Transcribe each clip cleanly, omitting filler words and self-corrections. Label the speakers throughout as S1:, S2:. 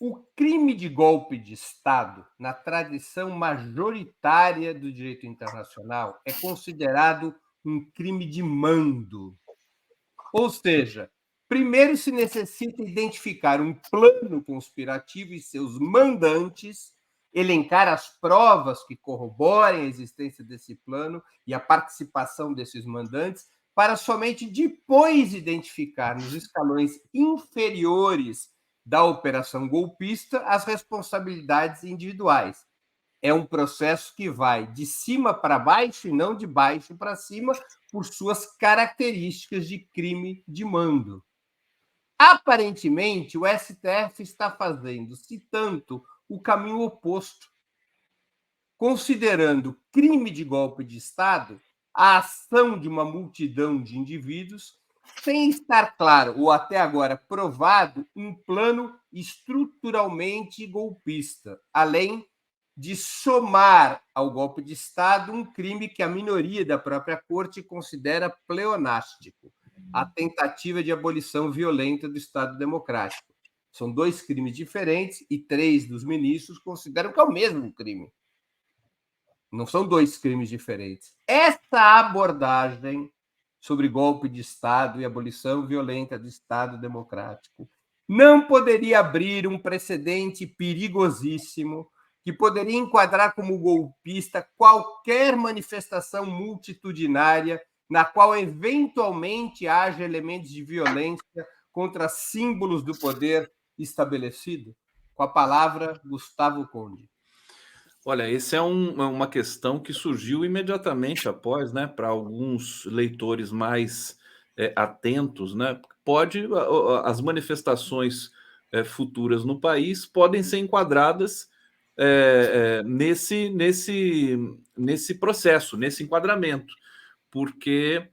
S1: O crime de golpe de Estado, na tradição majoritária do direito internacional, é considerado um crime de mando. Ou seja, primeiro se necessita identificar um plano conspirativo e seus mandantes, elencar as provas que corroborem a existência desse plano e a participação desses mandantes, para somente depois identificar nos escalões inferiores da operação golpista as responsabilidades individuais. É um processo que vai de cima para baixo e não de baixo para cima, por suas características de crime de mando. Aparentemente, o STF está fazendo, se tanto, o caminho oposto, considerando crime de golpe de Estado a ação de uma multidão de indivíduos, sem estar claro, ou até agora provado, um plano estruturalmente golpista, além de somar ao golpe de Estado um crime que a minoria da própria corte considera pleonástico, a tentativa de abolição violenta do Estado democrático. São dois crimes diferentes e 3 dos ministros consideram que é o mesmo crime. Não são dois crimes diferentes. Essa abordagem sobre golpe de Estado e abolição violenta do Estado democrático não poderia abrir um precedente perigosíssimo que poderia enquadrar como golpista qualquer manifestação multitudinária na qual eventualmente haja elementos de violência contra símbolos do poder estabelecido? Com a palavra, Gustavo Conde.
S2: Olha, esse é uma questão que surgiu imediatamente após, né, para alguns leitores mais atentos, né? As manifestações futuras no país podem ser enquadradas nesse processo, nesse enquadramento, porque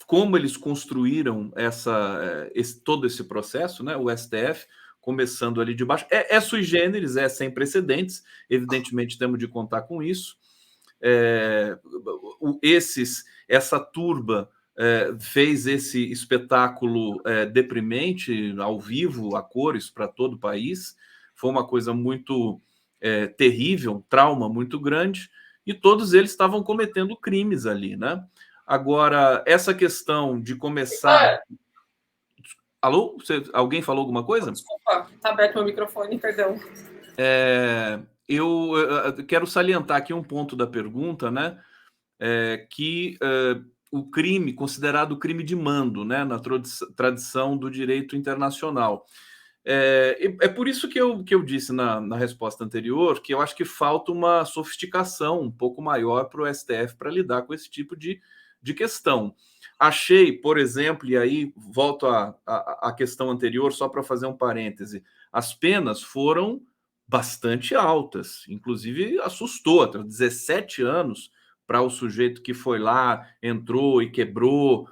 S2: como eles construíram todo esse processo, né, o STF, começando ali de baixo, é sui generis, é sem precedentes, evidentemente temos de contar com isso. Essa turba fez esse espetáculo deprimente, ao vivo, a cores, para todo o país. Foi uma coisa muito terrível, um trauma muito grande, e todos eles estavam cometendo crimes ali, né? Agora, essa questão de começar. Alô? Alguém falou alguma coisa?
S3: Desculpa, está aberto meu microfone, perdão.
S2: Eu quero salientar aqui um ponto da pergunta, né? Que o crime, considerado crime de mando, né, na tradição do direito internacional. É por isso que eu disse na resposta anterior que eu acho que falta uma sofisticação um pouco maior para o STF para lidar com esse tipo de questão. Achei, por exemplo, e aí volto à questão anterior, só para fazer um parêntese, as penas foram bastante altas, inclusive assustou, 17 anos para o sujeito que foi lá, entrou e quebrou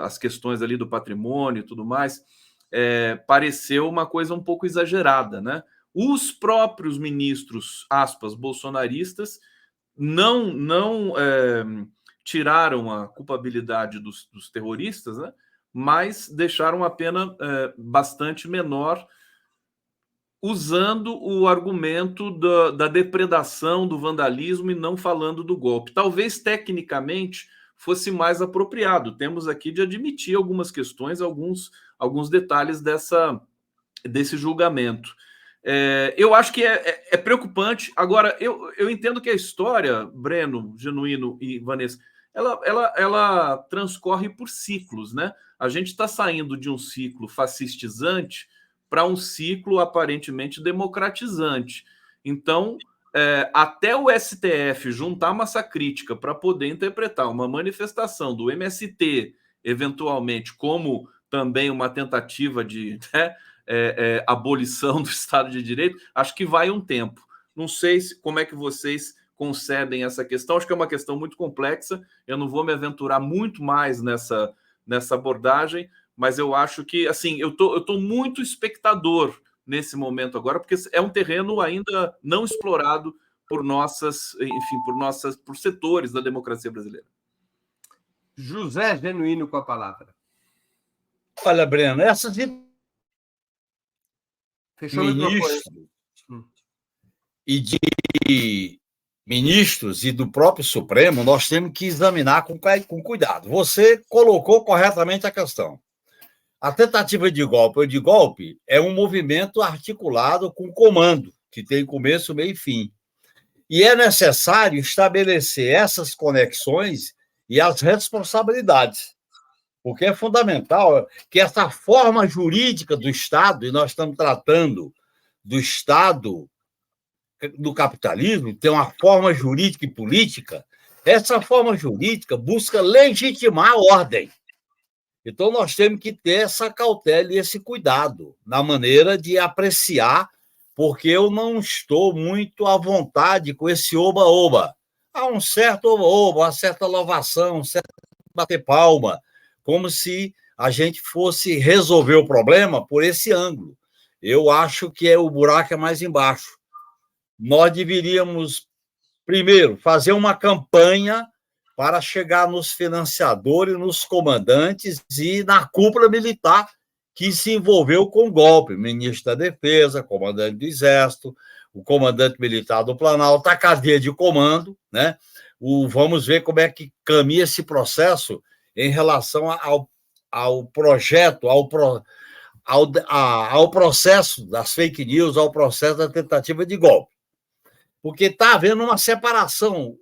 S2: as questões ali do patrimônio e tudo mais. Pareceu uma coisa um pouco exagerada, né? Os próprios ministros, aspas, bolsonaristas, não tiraram a culpabilidade dos terroristas, né? Mas deixaram a pena bastante menor, usando o argumento da depredação, do vandalismo e não falando do golpe. Talvez tecnicamente fosse mais apropriado. Temos aqui de admitir algumas questões, alguns detalhes desse julgamento. Eu acho que é preocupante. Agora, eu entendo que a história, Breno, Genuíno e Vanessa, ela transcorre por ciclos, né? A gente está saindo de um ciclo fascistizante para um ciclo aparentemente democratizante. Então, até o STF juntar massa crítica para poder interpretar uma manifestação do MST, eventualmente, como também uma tentativa de abolição do Estado de Direito, acho que vai um tempo. Não sei como é que vocês concebem essa questão, acho que é uma questão muito complexa, eu não vou me aventurar muito mais nessa abordagem, mas eu acho que, assim, eu tô muito espectador nesse momento agora, porque é um terreno ainda não explorado por por setores da democracia brasileira.
S1: José Genuíno com a palavra.
S4: Olha, Breno, essas
S1: Fechou o microfone.
S4: E de ministros e do próprio Supremo, nós temos que examinar com cuidado. Você colocou corretamente a questão. A tentativa de golpe é um movimento articulado com comando, que tem começo, meio e fim. E é necessário estabelecer essas conexões e as responsabilidades, porque é fundamental que essa forma jurídica do Estado, e nós estamos tratando do Estado do capitalismo, tem uma forma jurídica e política, essa forma jurídica busca legitimar a ordem. Então, nós temos que ter essa cautela e esse cuidado na maneira de apreciar, porque eu não estou muito à vontade com esse oba-oba. Há um certo oba-oba, uma certa louvação, um certo bater palma, como se a gente fosse resolver o problema por esse ângulo. Eu acho que o buraco é mais embaixo. Nós deveríamos, primeiro, fazer uma campanha para chegar nos financiadores, nos comandantes e na cúpula militar que se envolveu com o golpe. Ministro da Defesa, comandante do Exército, o comandante militar do Planalto, a cadeia de comando, né? Vamos ver como é que caminha esse processo em relação ao projeto, ao processo das fake news, ao processo da tentativa de golpe. Porque está havendo uma separação,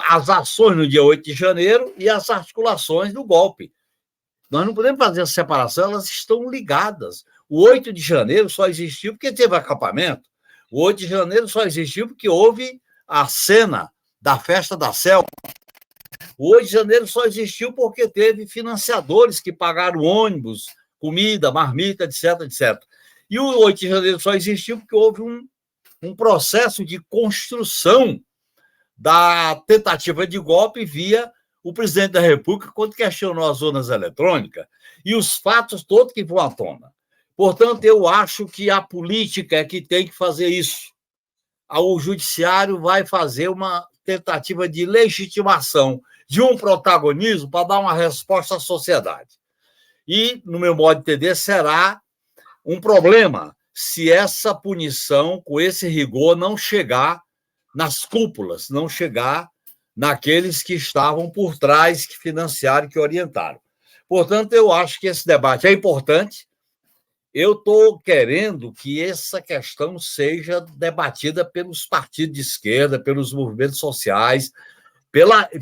S4: as ações no dia 8 de janeiro e as articulações do golpe. Nós não podemos fazer essa separação, elas estão ligadas. O 8 de janeiro só existiu porque teve acampamento. O 8 de janeiro só existiu porque houve a cena da festa da Selva. O 8 de janeiro só existiu porque teve financiadores que pagaram ônibus, comida, marmita, etc, etc. E o 8 de janeiro só existiu porque houve um processo de construção da tentativa de golpe via o presidente da República quando questionou as urnas eletrônicas e os fatos todos que vão à tona. Portanto, eu acho que a política é que tem que fazer isso. O judiciário vai fazer uma tentativa de legitimação de um protagonismo para dar uma resposta à sociedade. E, no meu modo de entender, será um problema se essa punição, com esse rigor, não chegar nas cúpulas, não chegar naqueles que estavam por trás, que financiaram, que orientaram. Portanto, eu acho que esse debate é importante. Eu estou querendo que essa questão seja debatida pelos partidos de esquerda, pelos movimentos sociais,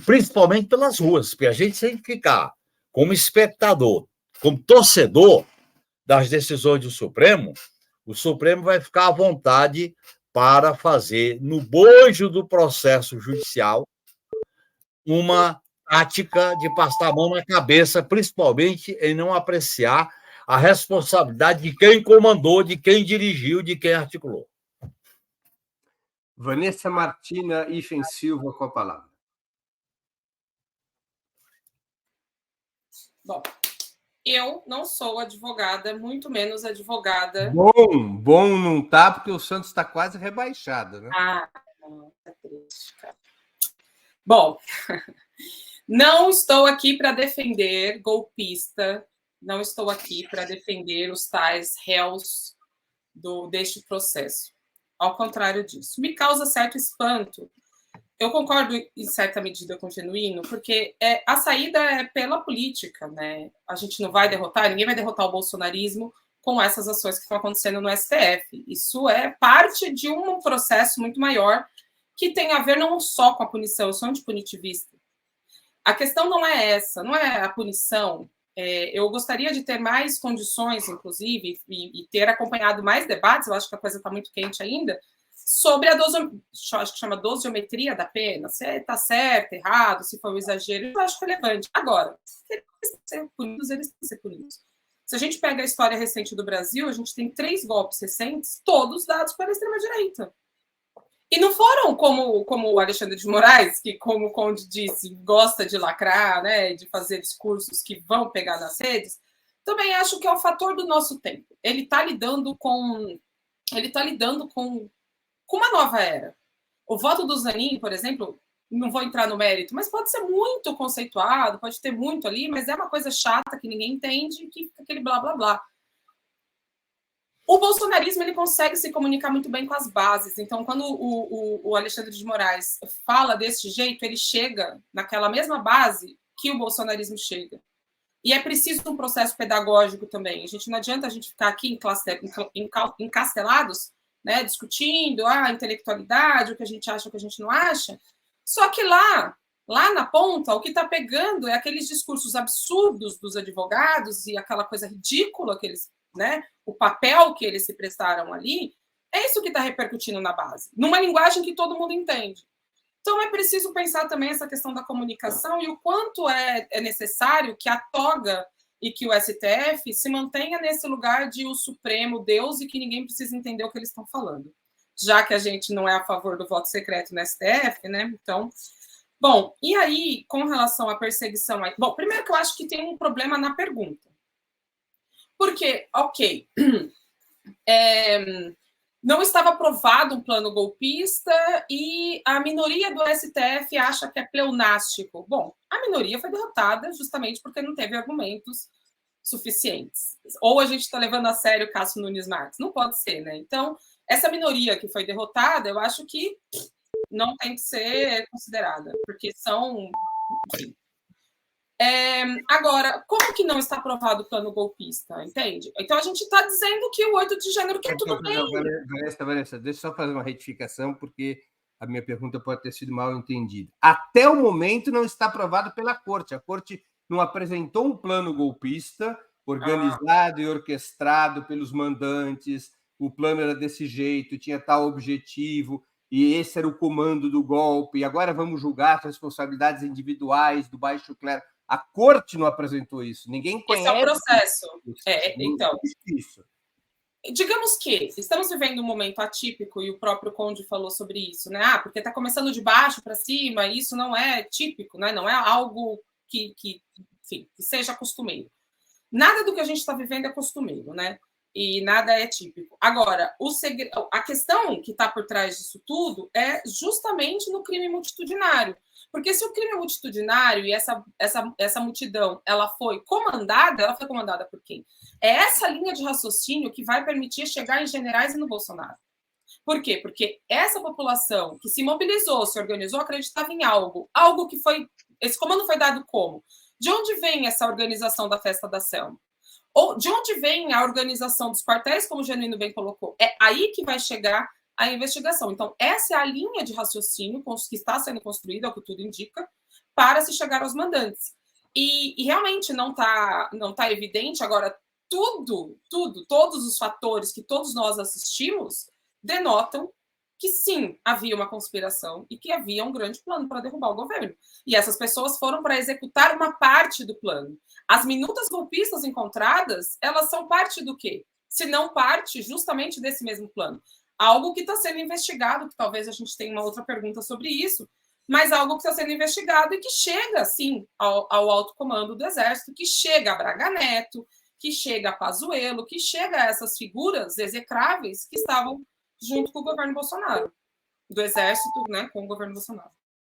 S4: principalmente pelas ruas, porque a gente tem que ficar como espectador, como torcedor das decisões do Supremo. O Supremo vai ficar à vontade para fazer, no bojo do processo judicial, uma tática de passar a mão na cabeça, principalmente em não apreciar a responsabilidade de quem comandou, de quem dirigiu, de quem articulou.
S1: Vanessa Martina Ifen Silva com a palavra.
S3: Bom, eu não sou advogada, muito menos advogada.
S1: Bom não tá, porque o Santos está quase rebaixado, né?
S3: Não, tá triste, cara. Bom, não estou aqui para defender golpista, não estou aqui para defender os tais réus deste processo. Ao contrário disso. Me causa certo espanto. Eu concordo em certa medida com o Genuíno, porque a saída é pela política, né? A gente não vai derrotar, ninguém vai derrotar o bolsonarismo com essas ações que estão acontecendo no STF. Isso é parte de um processo muito maior que tem a ver não só com a punição, eu sou antipunitivista. A questão não é essa, não é a punição. Eu gostaria de ter mais condições, inclusive, e ter acompanhado mais debates, eu acho que a coisa está muito quente ainda, sobre acho que chama dosiometria da pena, se está certo, errado, se foi um exagero, eu acho relevante. Agora, se eles têm que ser punidos, eles têm que ser punidos. Se a gente pega a história recente do Brasil, a gente tem 3 golpes recentes, todos dados pela extrema-direita. E não foram como o Alexandre de Moraes, que, como o Conde disse, gosta de lacrar, né, de fazer discursos que vão pegar nas redes. Também acho que é o fator do nosso tempo. Ele está lidando com uma nova era. O voto do Zanin, por exemplo, não vou entrar no mérito, mas pode ser muito conceituado, pode ter muito ali, mas é uma coisa chata que ninguém entende, que fica aquele blá, blá, blá. O bolsonarismo ele consegue se comunicar muito bem com as bases. Então, quando o Alexandre de Moraes fala desse jeito, ele chega naquela mesma base que o bolsonarismo chega. E é preciso um processo pedagógico também. Não adianta a gente ficar aqui encastelados, né, discutindo a intelectualidade, o que a gente acha, o que a gente não acha. Só que lá na ponta, o que está pegando é aqueles discursos absurdos dos advogados e aquela coisa ridícula que eles, né, o papel que eles se prestaram ali, é isso que está repercutindo na base, numa linguagem que todo mundo entende. Então, é preciso pensar também essa questão da comunicação e o quanto é necessário que a toga e que o STF se mantenha nesse lugar de o Supremo Deus e que ninguém precisa entender o que eles estão falando. Já que a gente não é a favor do voto secreto no STF, né? Então, bom, e aí, com relação à perseguição... Bom, primeiro que eu acho que tem um problema na pergunta. Porque, ok, não estava aprovado um plano golpista e a minoria do STF acha que é pleonástico. Bom, a minoria foi derrotada justamente porque não teve argumentos suficientes. Ou a gente está levando a sério Cássio Nunes Marques? Não pode ser, né? Então, essa minoria que foi derrotada, eu acho que não tem que ser considerada, porque são... Enfim. Agora, como que não está aprovado o plano golpista, entende? Então, a gente está dizendo que o 8 de janeiro que tudo bem.
S1: Vanessa, deixa eu só fazer uma retificação, porque a minha pergunta pode ter sido mal entendida. Até o momento não está aprovado pela Corte. A Corte não apresentou um plano golpista organizado e orquestrado pelos mandantes. O plano era desse jeito, tinha tal objetivo, e esse era o comando do golpe. E agora vamos julgar as responsabilidades individuais do baixo clero. A Corte não apresentou isso. Ninguém conhece.
S3: Esse é o processo. Então,
S1: isso.
S3: Digamos que estamos vivendo um momento atípico, e o próprio Conde falou sobre isso, né? Porque está começando de baixo para cima, e isso não é típico, né? Não é algo que seja costumeiro. Nada do que a gente está vivendo é costumeiro, né? E nada é típico. Agora, a questão que está por trás disso tudo é justamente no crime multitudinário. Porque se o crime multitudinário e essa multidão ela foi comandada por quem? É essa linha de raciocínio que vai permitir chegar em generais e no Bolsonaro. Por quê? Porque essa população que se mobilizou, se organizou, acreditava em algo que foi... Esse comando foi dado como? De onde vem essa organização da festa da Selma? Ou de onde vem a organização dos quartéis, como o Genuíno bem colocou? É aí que vai chegar a investigação. Então, essa é a linha de raciocínio que está sendo construída, é o que tudo indica, para se chegar aos mandantes. E realmente não tá evidente. Agora, todos os fatores que todos nós assistimos denotam que sim, havia uma conspiração e que havia um grande plano para derrubar o governo. E essas pessoas foram para executar uma parte do plano. As minutas golpistas encontradas, elas são parte do quê? Se não parte justamente desse mesmo plano. Algo que está sendo investigado, que talvez a gente tenha uma outra pergunta sobre isso, mas algo que está sendo investigado e que chega, sim, ao alto comando do Exército, que chega a Braga Neto, que chega a Pazuello, que chega a essas figuras execráveis que estavam junto com o governo Bolsonaro, do Exército, né, com o governo Bolsonaro.